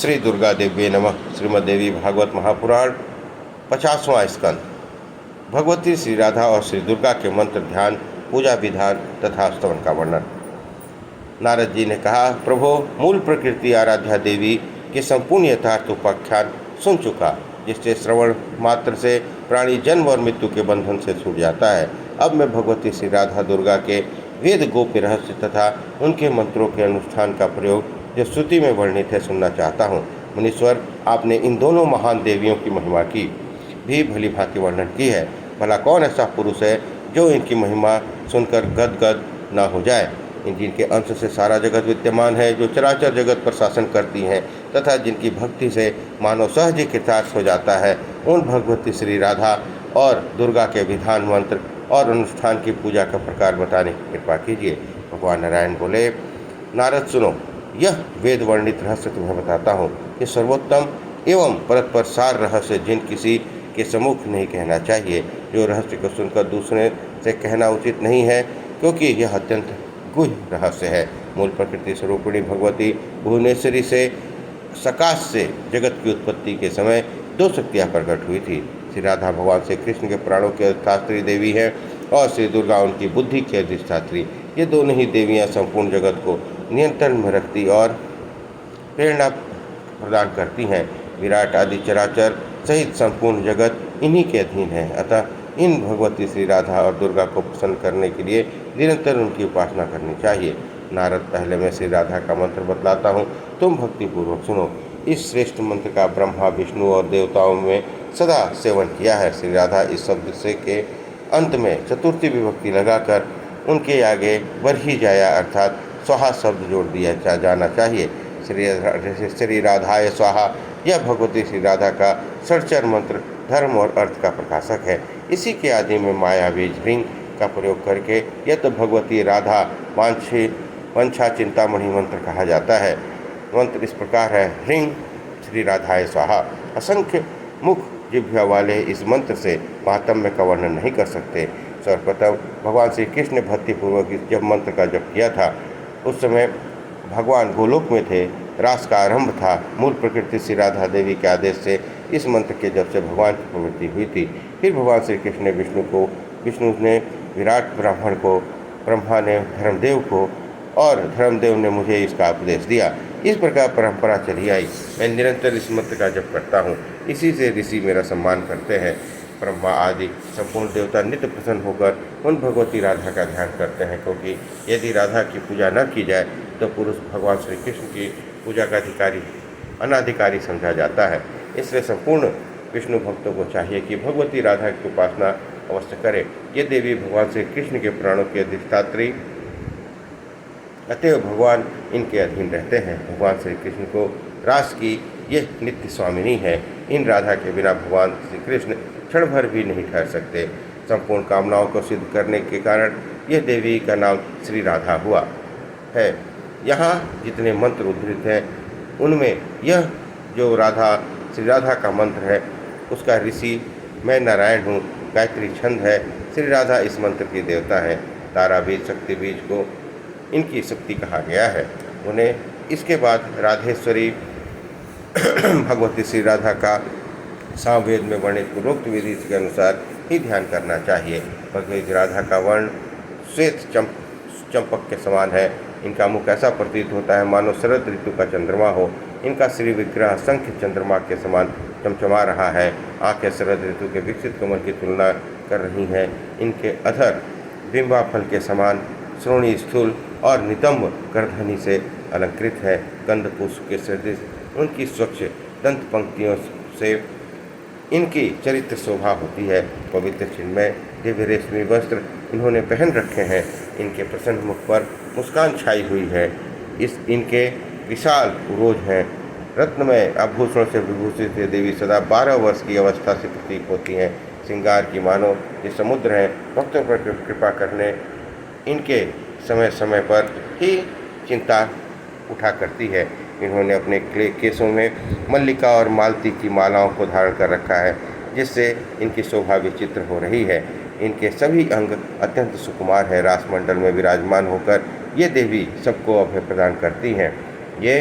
श्री दुर्गा देव्ये नमः। श्रीमद्देवी भागवत महापुराण 50वां स्कंद। भगवती श्री राधा और श्री दुर्गा के मंत्र ध्यान, पूजा विधान तथा स्तवन का वर्णन। नारद जी ने कहा, प्रभो, मूल प्रकृति आराध्या देवी के संपूर्ण यथार्थ उपाख्यान सुन चुका, जिससे श्रवण मात्र से प्राणी जन्म और मृत्यु के बंधन से छूट जाता है। अब मैं भगवती श्री राधा दुर्गा के वेद गोप्य रहस्य तथा उनके मंत्रों के अनुष्ठान का प्रयोग जो श्रुति में वर्णित है सुनना चाहता हूँ। मुनीश्वर, आपने इन दोनों महान देवियों की महिमा की भी भली भांति वर्णन की है। भला कौन ऐसा पुरुष है जो इनकी महिमा सुनकर गदगद न हो जाए। इन जिनके अंश से सारा जगत विद्यमान है, जो चराचर जगत पर शासन करती हैं तथा जिनकी भक्ति से मानव सहज ही कृतार्थ हो जाता है, उन भगवती श्री राधा और दुर्गा के विधान, मंत्र और अनुष्ठान की पूजा का प्रकार बताने की कृपा कीजिए। भगवान नारायण बोले, नारद सुनो, यह वेद वर्णित रहस्य तुम्हें बताता हूँ। ये सर्वोत्तम एवं परस्पर सार रहस्य जिन किसी के सम्मुख नहीं कहना चाहिए, जो रहस्य को सुनकर दूसरे से कहना उचित नहीं है, क्योंकि यह अत्यंत गुह्य रहस्य है। मूल प्रकृति स्वरूपिणी भगवती भुवनेश्वरी से सकाश से जगत की उत्पत्ति के समय दो शक्तियाँ प्रकट हुई थी। श्री राधा भगवान श्री कृष्ण के प्राणों की अधिष्ठात्री देवी है और श्री दुर्गा उनकी बुद्धि की अधिष्ठात्री। ये दोनों ही देवियाँ संपूर्ण जगत को नियंत्रण में रखती और प्रेरणा प्रदान करती हैं। विराट आदि चराचर सहित संपूर्ण जगत इन्हीं के अधीन है। अतः इन भगवती श्री राधा और दुर्गा को प्रसन्न करने के लिए निरंतर उनकी उपासना करनी चाहिए। नारद, पहले मैं श्री राधा का मंत्र बतलाता हूँ, तुम भक्तिपूर्वक सुनो। इस श्रेष्ठ मंत्र का ब्रह्मा, विष्णु और देवताओं में सदा सेवन किया है। श्री राधा इस शब्द से के अंत में चतुर्थी विभक्ति लगाकर उनके आगे बरही जाया अर्थात स्वाहा शब्द जोड़ दिया जाना चाहिए। श्री राधाय स्वाहा, यह भगवती श्री राधा का षड्चर मंत्र धर्म और अर्थ का प्रकाशक है। इसी के आदि में माया बीज ह्रीं का प्रयोग करके यह तो भगवती राधा वांछा चिंतामणि मंत्र कहा जाता है। मंत्र इस प्रकार है, ह्रीं श्री राधाय स्वाहा। असंख्य मुख जिह्वा वाले इस मंत्र से महात्म्य का वर्णन नहीं कर सकते। सर्वप्रथम भगवान श्री कृष्ण ने भक्तिपूर्वक जब मंत्र का जप किया था, उस समय भगवान गोलोक में थे, रास का आरंभ था। मूल प्रकृति श्री राधा देवी के आदेश से इस मंत्र के जप से भगवान की प्रवृत्ति हुई थी। फिर भगवान श्री कृष्ण ने विष्णु ने विराट ब्राह्मण को, ब्रह्मा ने धर्मदेव को और धर्मदेव ने मुझे इसका उपदेश दिया। इस प्रकार परंपरा चली आई। मैं निरंतर इस मंत्र का जप करता हूँ। इसी से ऋषि मेरा सम्मान करते हैं। ब्रह्मा आदि संपूर्ण देवता नित्य प्रसन्न होकर उन भगवती राधा का ध्यान करते हैं, क्योंकि यदि राधा की पूजा न की जाए तो पुरुष भगवान श्री कृष्ण की पूजा का अनाधिकारी समझा जाता है। इसलिए संपूर्ण विष्णु भक्तों को चाहिए कि भगवती राधा की उपासना अवश्य करें। ये देवी भगवान श्री कृष्ण के प्राणों की अधिष्ठात्री, अतएव भगवान इनके अधीन रहते हैं। भगवान श्री कृष्ण को रास की यह नित्य स्वामिनी है। इन राधा के बिना भगवान श्री कृष्ण क्षण भर भी नहीं ठहर सकते। संपूर्ण कामनाओं को सिद्ध करने के कारण यह देवी का नाम श्री राधा हुआ है। यहाँ जितने मंत्र उद्धृत हैं उनमें यह जो श्री राधा का मंत्र है उसका ऋषि मैं नारायण हूँ, गायत्री छंद है। श्री राधा इस मंत्र की देवता है। तारा बीज, शक्ति बीज को इनकी शक्ति कहा गया है। उन्हें इसके बाद राधेश्वरी भगवती श्री राधा का सामवेद में वर्णित पूर्वोक्त विधि के अनुसार ही ध्यान करना चाहिए। भगवती राधा का वर्ण श्वेत चंपक के समान है। इनका मुख ऐसा प्रतीत होता है मानो शरद ऋतु का चंद्रमा हो। इनका श्री विग्रह संख्य चंद्रमा के समान चमचमा रहा है। आंखें शरद ऋतु के विकसित कमल की तुलना कर रही हैं। इनके अधर बिंबा फल के समान श्रोणी स्थूल और नितंब गर्दनी से अलंकृत है। गंध पुष्प के सदृश उनकी स्वच्छ दंत पंक्तियों से इनकी चरित्र शोभा होती है। पवित्र चिन्मय दिव्य रेशमी वस्त्र इन्होंने पहन रखे हैं। इनके प्रसन्न मुख पर मुस्कान छाई हुई है। इनके विशाल उरोज हैं। रत्नमय आभूषणों से विभूषित ये देवी सदा 12 वर्ष की अवस्था से प्रतीक होती हैं। श्रृंगार की मानो ये समुद्र हैं। भक्तों पर कृपा करने इनके समय समय पर ही चिंता उठा करती है। इन्होंने अपने केसों में मल्लिका और मालती की मालाओं को धारण कर रखा है, जिससे इनकी शोभा विचित्र हो रही है। इनके सभी अंग अत्यंत सुकुमार है। रासमंडल में विराजमान होकर ये देवी सबको अभय प्रदान करती हैं। ये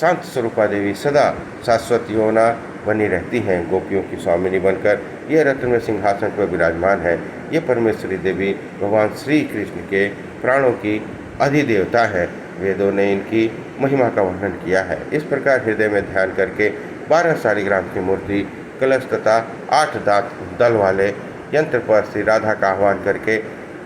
शांत स्वरूपा देवी सदा शाश्वत यौवना बनी रहती हैं। गोपियों की स्वामिनी बनकर ये रत्न में सिंहासन पर विराजमान है। ये परमेश्वरी देवी भगवान श्री कृष्ण के प्राणों की अधिदेवता है। वेदों ने इनकी महिमा का वर्णन किया है। इस प्रकार हृदय में ध्यान करके 12 शालिग्राम की मूर्ति, कलश तथा 8 दांत दल वाले यंत्र पर श्री राधा का आह्वान करके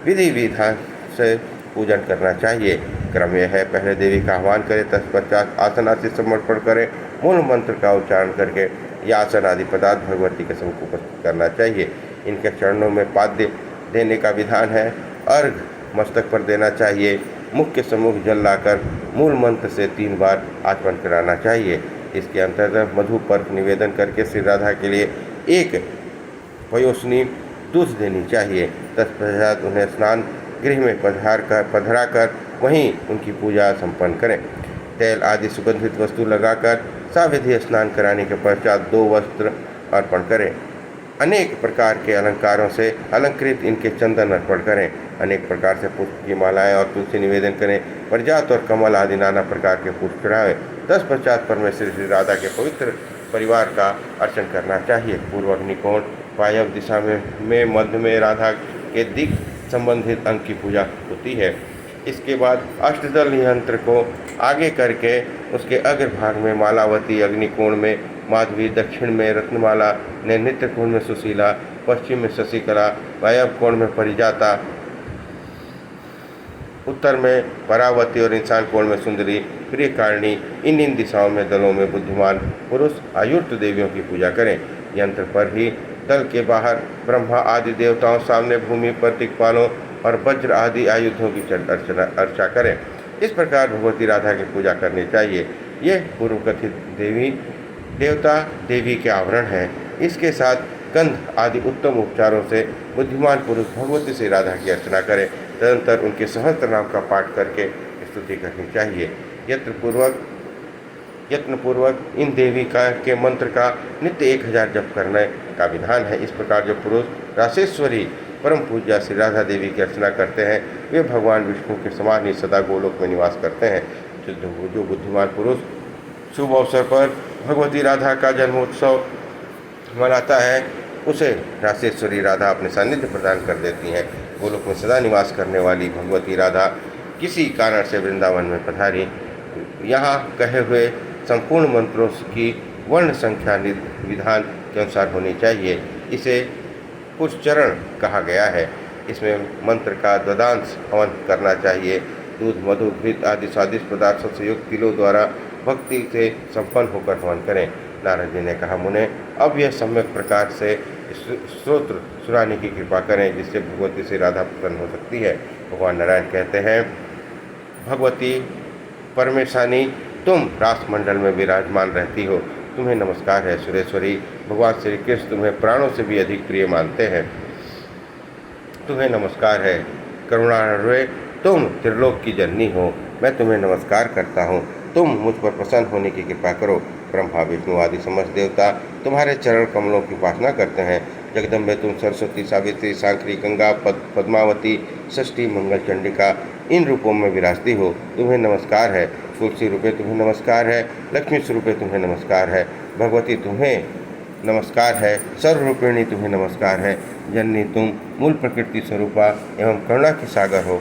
विधि विधान से पूजन करना चाहिए। क्रम यह है, पहले देवी का आह्वान करें, तत्पश्चात आसन आदि समर्पण करें। मूल मंत्र का उच्चारण करके यह आसन आदि पदार्थ भगवती के सम्मुख उपस्थित करना चाहिए। इनके चरणों में पाद्य देने का विधान है। अर्घ मस्तक पर देना चाहिए। मुख के सम्मुख जल लाकर मूल मंत्र से 3 बार आचमन कराना चाहिए। इसके अंतर्गत मधु पर्क निवेदन करके श्री राधा के लिए 1 पयोसनी दूध देनी चाहिए। तत्पश्चात उन्हें स्नान गृह में पधरा कर वहीं उनकी पूजा संपन्न करें। तेल आदि सुगंधित वस्तु लगाकर साविधि स्नान कराने के पश्चात 2 वस्त्र अर्पण करें। अनेक प्रकार के अलंकारों से अलंकृत इनके चंदन अर्पण करें। अनेक प्रकार से पुष्प की मालाएं और तुलसी निवेदन करें। परिजात और कमल आदि नाना प्रकार के पुष्प चढ़ावें। तत्पश्चात परमेश्वर श्री राधा के पवित्र परिवार का अर्चन करना चाहिए। पूर्व अग्निकोण वायव्य दिशा में मध्य में राधा के दिक् संबंधित अंग की पूजा होती है। इसके बाद अष्टदल यंत्र को आगे करके उसके अग्रभाग में मालावती, अग्निकोण में माधवी, दक्षिण में रत्नमाला, नैऋत्य कोण में सुशीला, पश्चिम में शशिकला, वायव्य कोण में परिजाता, उत्तर में परावती और ईशान कोण में सुंदरी, प्रियकारिणी, इन दिशाओं में दलों में बुद्धिमान पुरुष आयुक्त देवियों की पूजा करें। यंत्र पर ही दल के बाहर ब्रह्मा आदि देवताओं सामने भूमि पर दिक्पालों और वज्र आदि आयुधों की अर्चा करें। इस प्रकार भगवती राधा की पूजा करनी चाहिए। ये पूर्व कथित देवता देवी के आवरण है। इसके साथ गंध आदि उत्तम उपचारों से बुद्धिमान पुरुष भगवती श्री राधा की अर्चना करें। तदनंतर उनके सहस्त्र नाम का पाठ करके स्तुति करनी चाहिए। यत्नपूर्वक इन देवी के मंत्र का नित्य 1000 जप करने का विधान है। इस प्रकार जो पुरुष रासेश्वरी परम पूज्या श्री राधा देवी की अर्चना करते हैं वे भगवान विष्णु के समान ही सदा गोलोक में निवास करते हैं। जो बुद्धिमान पुरुष शुभ अवसर पर भगवती राधा का जन्मोत्सव मनाता है उसे रासेश्वरी राधा अपने सानिध्य प्रदान कर देती हैं। गोलोक में सदा निवास करने वाली भगवती राधा किसी कारण से वृंदावन में पधारी। यहाँ कहे हुए संपूर्ण मंत्रों की वर्ण संख्या विधान के अनुसार होनी चाहिए। इसे पुष्चरण कहा गया है। इसमें मंत्र का द्वदांश हवन करना चाहिए। दूध, मधु, घृत आदि स्वादिष्ट पदार्थों से युक्त तिलों द्वारा भक्ति से संपन्न होकर हवन करें। नारद जी ने कहा, मुने अब यह सम्यक प्रकार से स्तोत्र सुनाने की कृपा करें जिससे भगवती से राधा प्रसन्न हो सकती है। भगवान नारायण कहते हैं, भगवती परमेशानी तुम रासमंडल में विराजमान रहती हो, तुम्हें नमस्कार है। सुरेश्वरी भगवान श्री कृष्ण तुम्हें प्राणों से भी अधिक प्रिय मानते हैं, तुम्हें नमस्कार है। करुणामय तुम त्रिलोक की जननी हो, मैं तुम्हें नमस्कार करता हूँ। तुम मुझ पर प्रसन्न होने की कृपा करो। ब्रह्मा, विष्णु आदि समस्त देवता तुम्हारे चरण कमलों की उपासना करते हैं। जगदम्बे तुम सरस्वती, सावित्री, सांकरी, गंगा, पद्मावती, षष्ठी, मंगल चंडिका इन रूपों में विराजती हो, तुम्हें नमस्कार है। तुलसी रूपे तुम्हें नमस्कार है। लक्ष्मी स्वरूपे तुम्हें नमस्कार है। भगवती तुम्हें नमस्कार है। सर्वरूपिणी तुम्हें नमस्कार है। जननी तुम मूल प्रकृति स्वरूपा एवं करुणा की सागर हो,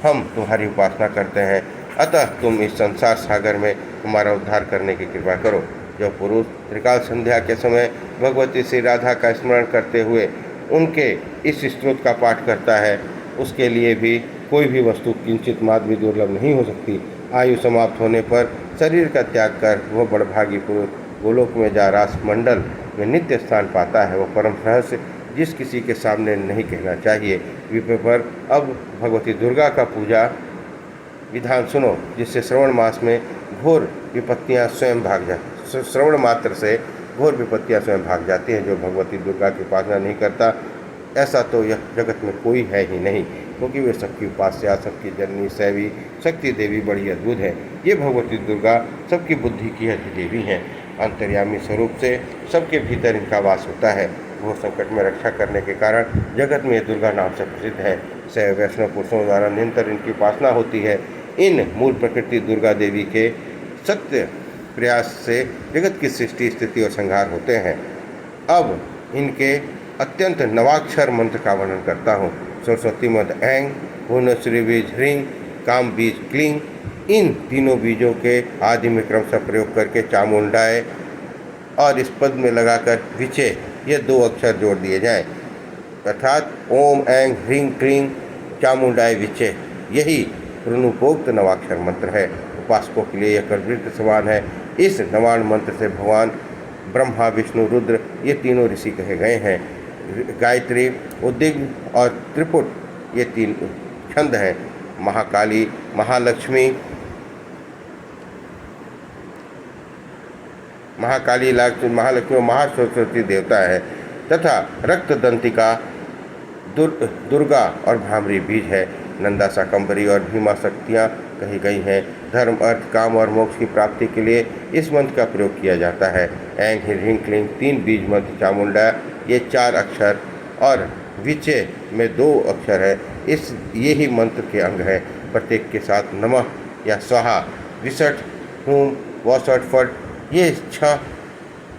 हम तुम्हारी उपासना करते हैं। अतः तुम इस संसार सागर में हमारा उद्धार करने की कृपा करो। जो पुरुष त्रिकाल संध्या के समय भगवती श्री राधा का स्मरण करते हुए उनके इस स्तोत्र का पाठ करता है उसके लिए भी कोई भी वस्तु किंचित मात्र भी दुर्लभ नहीं हो सकती। आयु समाप्त होने पर शरीर का त्याग कर वह बड़भागी पुरुष गोलोक में जा रास मंडल में नित्य स्थान पाता है। वह परम रहस्य जिस किसी के सामने नहीं कहना चाहिए। विषय पर अब भगवती दुर्गा का पूजा विधान सुनो, जिससे श्रवण मास में घोर विपत्तियां स्वयं भाग जाती। श्रवण मात्र से घोर विपत्तियां स्वयं भाग जाती हैं। जो भगवती दुर्गा की उपासना नहीं करता ऐसा तो यह जगत में कोई है ही नहीं, क्योंकि वे सबकी उपास्या, सबकी जननी, सैवी, शक्ति देवी बड़ी अद्भुत है। ये भगवती दुर्गा सबकी बुद्धि की अधिदेवी हैं। अंतर्यामी स्वरूप से सबके भीतर इनका वास होता है। घोर संकट में रक्षा करने के कारण जगत में ये दुर्गा नाम से प्रसिद्ध है। शैव वैष्णव पुरुषों द्वारा निरंतर इनकी उपासना होती है। इन मूल प्रकृति दुर्गा देवी के सत्य प्रयास से जगत की सृष्टि, स्थिति और संहार होते हैं। अब इनके अत्यंत नवाक्षर मंत्र का वर्णन करता हूँ। सरस्वती मंत्र ऐंग, भुवनेश्वरी बीज ह्रीं, काम बीज क्लीं। इन तीनों बीजों के आदि में क्रमशः प्रयोग करके चामुंडाय और इस पद में लगाकर विचे ये 2 अक्षर जोड़ दिए जाएं, अर्थात ओम ऐंग ह्रीं क्लीं चामुंडाय विचे। यही प्रणुपोक्त नवाक्षर मंत्र है। उपासकों के लिए यह कल्पित समान है। इस नवाण मंत्र से भगवान ब्रह्मा, विष्णु, रुद्र ये तीनों ऋषि कहे गए हैं। गायत्री, उद्विग्न और त्रिपुट ये 3 छंद हैं। महाकाली, महालक्ष्मी, महालक्ष्मी और महासरस्वती देवता है तथा रक्तदंतिका, दुर्गा और भ्रामरी बीज है। नंदा, शाकंभरी और भीमा शक्तियाँ कही गई हैं। धर्म, अर्थ, काम और मोक्ष की प्राप्ति के लिए इस मंत्र का प्रयोग किया जाता है। ऐंग ह्रीं क्लीं 3 बीज मंत्र, चामुंडा ये 4 अक्षर और विचे में 2 अक्षर है। ये ही मंत्र के अंग है। प्रत्येक के साथ नमः या स्वाहा, विसठ, हुम, वसठ, फट ये 6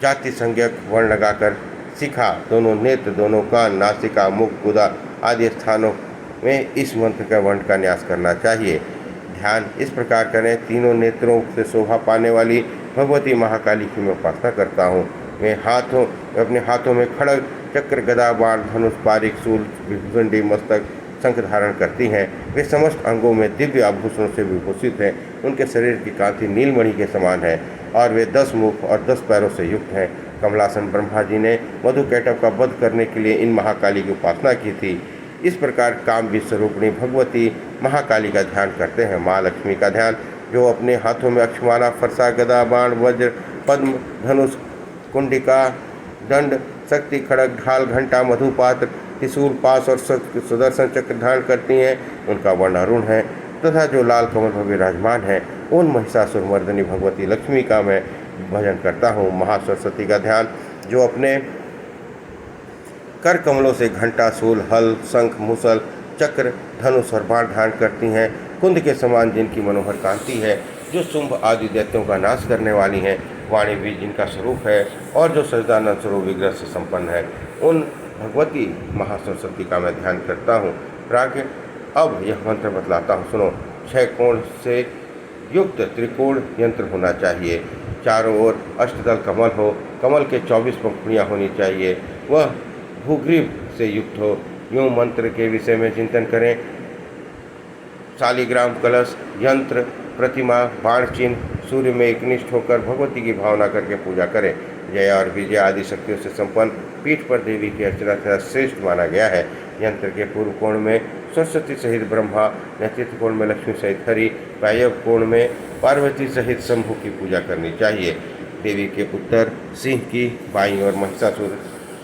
जाति संज्ञक वर्ण लगाकर शिखा, दोनों नेत्र, दोनों कान, नासिका, मुख, गुदा आदि स्थानों में इस मंत्र का वर्ण का न्यास करना चाहिए। ध्यान इस प्रकार करें। तीनों नेत्रों से शोभा पाने वाली भगवती महाकाली की मैं उपासना करता हूँ। मैं अपने हाथों में खड़ग, चक्र, गदा, बाण, धनुष, पारिक, शूल, विभूषणी, मस्तक, शंख धारण करती हैं। वे समस्त अंगों में दिव्य आभूषणों से विभूषित हैं। उनके शरीर की कांति नीलमणि के समान है और वे 10 मुख और 10 पैरों से युक्त हैं। कमलासन ब्रह्मा जी ने मधुकैटभ का वध करने के लिए इन महाकाली की उपासना की थी। इस प्रकार काम बीज स्वरूपिणी भगवती महाकाली का ध्यान करते हैं। माँ लक्ष्मी का ध्यान, जो अपने हाथों में अक्षमाला, फरसा, गदा, बाण, वज्र, पद्म, धनुष, कुंडिका, दंड, शक्ति, खड़ग, ढाल, घंटा, मधुपात्र, त्रिशूल, पास और सुदर्शन चक्र धारण करती हैं, उनका वर्ण अरुण है तथा जो लाल कमल पर विराजमान है, उन महिषासुर मर्दनी भगवती लक्ष्मी का मैं भजन करता हूँ। महासरस्वती का ध्यान, जो अपने कर कमलों से घंटा, शूल, हल, शंख, मुसल, चक्र, धनुष और बाण धारण करती हैं, कुंद के समान जिनकी मनोहर कांति है, जो शुंभ आदि दैत्यों का नाश करने वाली हैं, वाणी भी जिनका स्वरूप है और जो सच्चिदानंद स्वरूप विग्रह से संपन्न है, उन भगवती महासरस्वती का मैं ध्यान करता हूँ। प्राज्ञ, अब यह मंत्र बतलाता हूँ, सुनो। 6 कोण से युक्त त्रिकोण यंत्र होना चाहिए। चारों ओर अष्टदल कमल हो, कमल के 24 पंखुड़ियाँ होनी चाहिए। वह भूग्रीव से युक्त हो। यूँ मंत्र के विषय में चिंतन करें। शालिग्राम, कलश, यंत्र, प्रतिमा, बाण चिन्ह, सूर्य में एकनिष्ठ होकर भगवती की भावना करके पूजा करें। जय और विजय आदि शक्तियों से संपन्न पीठ पर देवी की अर्चना तथा श्रेष्ठ माना गया है। यंत्र के पूर्व कोण में सरस्वती सहित ब्रह्मा, नेतृत्व कोण में लक्ष्मी सहित हरि, वायव्य कोण में पार्वती सहित शंभु की पूजा करनी चाहिए। देवी के उत्तर सिंह की, बाईं ओर महिषासुर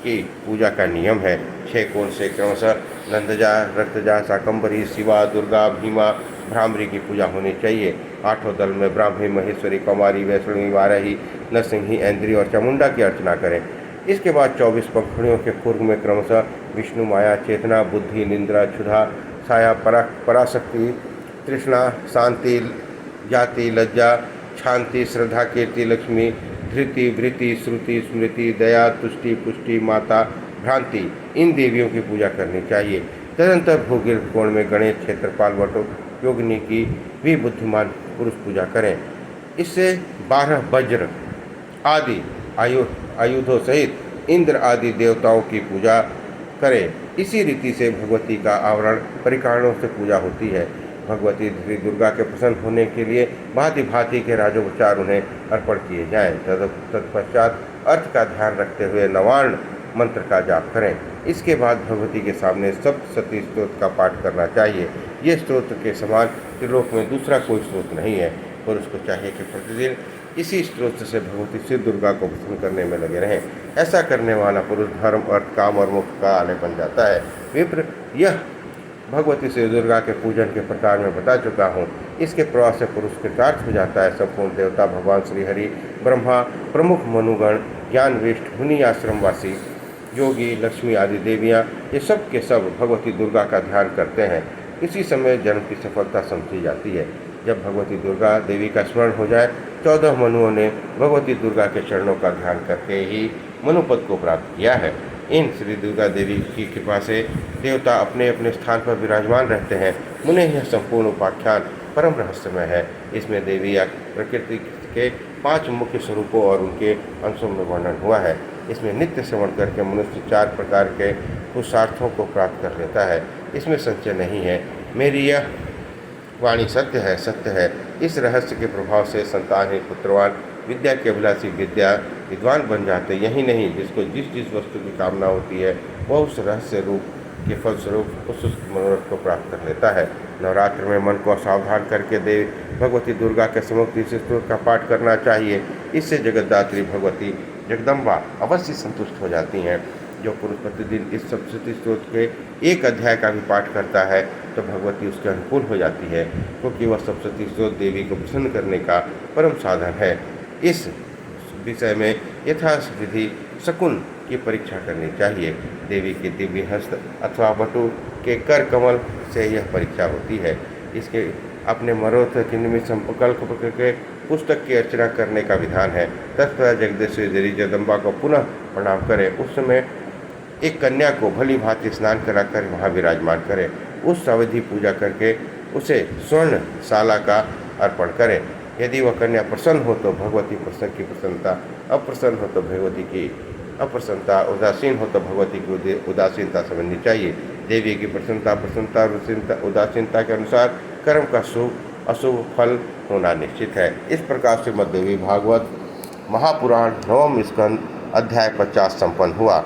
की पूजा का नियम है। 6 कोण से क्रमशः नंदजा, रक्तजा, शाकंभरी, शिवा, दुर्गा, भीमा, भ्रामरी की पूजा होनी चाहिए। 8 दल में ब्राह्मी, महेश्वरी, कौमारी, वैष्णवी, वाराही, नरसिंही, ऐन्द्री और चामुंडा की अर्चना करें। इसके बाद 24 पंखुड़ियों के पूर्व में क्रमशः विष्णु, माया, चेतना, बुद्धि, निंद्रा, क्षुधा, छाया, पराशक्ति, तृष्णा, शांति, जाति, लज्जा, शांति, श्रद्धा, कीर्ति, लक्ष्मी, धृति, वृत्ति, श्रुति, स्मृति, दया, तुष्टि, पुष्टि, माता, भ्रांति, इन देवियों की पूजा करनी चाहिए। तदंतर भूगिर कोण में गणेश, क्षेत्रपाल, वटो, योगिनी की भी बुद्धिमान पुरुष पूजा करें। इससे 12 वज्र आदि आयुधों सहित इंद्र आदि देवताओं की पूजा करें। इसी रीति से भगवती का आवरण परिकारणों से पूजा होती है। भगवती श्री दुर्गा के प्रसन्न होने के लिए भांति भांति के राजोपचार उन्हें अर्पण किए जाएं। तत्पश्चात अर्थ का ध्यान रखते हुए नवार्ण मंत्र का जाप करें। इसके बाद भगवती के सामने सप्तशती स्तोत्र का पाठ करना चाहिए। ये स्तोत्र के समान त्रिलोक में दूसरा कोई स्तोत्र नहीं है। पुरुष को चाहिए कि प्रतिदिन इसी स्तोत्र से भगवती श्री दुर्गा को प्रसन्न करने में लगे रहें। ऐसा करने वाला पुरुष धर्म, अर्थ, काम और मोक्ष का आलय बन जाता है। विप्र, यह भगवती श्री दुर्गा के पूजन के प्रकार में बता चुका हूँ। इसके प्रभाव से पुरुष कृतार्थ हो जाता है। संपूर्ण देवता भगवान श्री हरि, ब्रह्मा, प्रमुख मनुगण, ज्ञानविष्ट, मुनि आश्रमवासी, योगी, लक्ष्मी आदि देवियाँ, ये सब के सब भगवती दुर्गा का ध्यान करते हैं। इसी समय जन्म की सफलता समझी जाती है। जब भगवती दुर्गा देवी का स्मरण हो जाए 14 मनुओं ने भगवती दुर्गा के चरणों का ध्यान करके ही मनुपद को प्राप्त किया है। इन श्री दुर्गा देवी की कृपा से देवता अपने अपने स्थान पर विराजमान रहते हैं। मुने यह संपूर्ण उपाख्यान परम रहस्यमय है। इसमें देवी या प्रकृति के 5 मुख्य स्वरूपों और उनके अंशों में वर्णन हुआ है। इसमें नित्य श्रवण करके मनुष्य 4 प्रकार के पुरुषार्थों को प्राप्त कर लेता है। इसमें संशय नहीं है। मेरी यह वाणी सत्य है, सत्य है। इस रहस्य के प्रभाव से संतानहीन पुत्रवान विद्या के अभिलाषी विद्वान बन जाते। यही नहीं, जिसको जिस जिस वस्तु की कामना होती है वह उस रहस्य रूप के फलस्वरूप उस मनोरथ को प्राप्त कर लेता है। नवरात्र में मन को सावधान करके देवी भगवती दुर्गा के सम्मुख इस स्तोत्र का पाठ करना चाहिए। इससे जगतदात्री भगवती जगदम्बा अवश्य संतुष्ट हो जाती हैं। जो पुरुष प्रतिदिन इस सप्तशती स्तोत्र के एक अध्याय का भी पाठ करता है तो भगवती उसके अनुकूल हो जाती है, क्योंकि वह सप्तशती स्तोत्र देवी को प्रसन्न करने का परम साधन है। इस विषय में यथाविधि शकुन की परीक्षा करनी चाहिए। देवी के दिव्य हस्त अथवा बटु के कर कमल से यह परीक्षा होती है। इसके अपने मरोथ चिन्ह संकल्प के पुस्तक की अर्चना करने का विधान है। तत्पश्चात जगदीश्वरी देवी जगदम्बा को पुनः प्रणाम करें। उस समय एक कन्या को भली भांति स्नान कराकर वहाँ विराजमान करें। उस अवधि पूजा करके उसे स्वर्ण शाला का अर्पण करें। यदि वह कन्या प्रसन्न हो तो भगवती की प्रसन्नता, अप्रसन्न हो तो भगवती की अप्रसन्नता, उदासीन हो तो भगवती की उदासीनता समझनी चाहिए। देवी की प्रसन्नता और उदासीनता के अनुसार कर्म का शुभ अशुभ फल होना निश्चित है। इस प्रकार श्रीमद्देवी भागवत महापुराण 9वां स्कंद अध्याय 50 संपन्न हुआ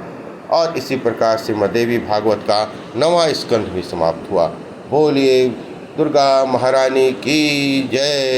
और इसी प्रकार श्रीमद्देवी भागवत का 9वां स्कंद भी समाप्त हुआ। बोलिए दुर्गा महारानी की जय।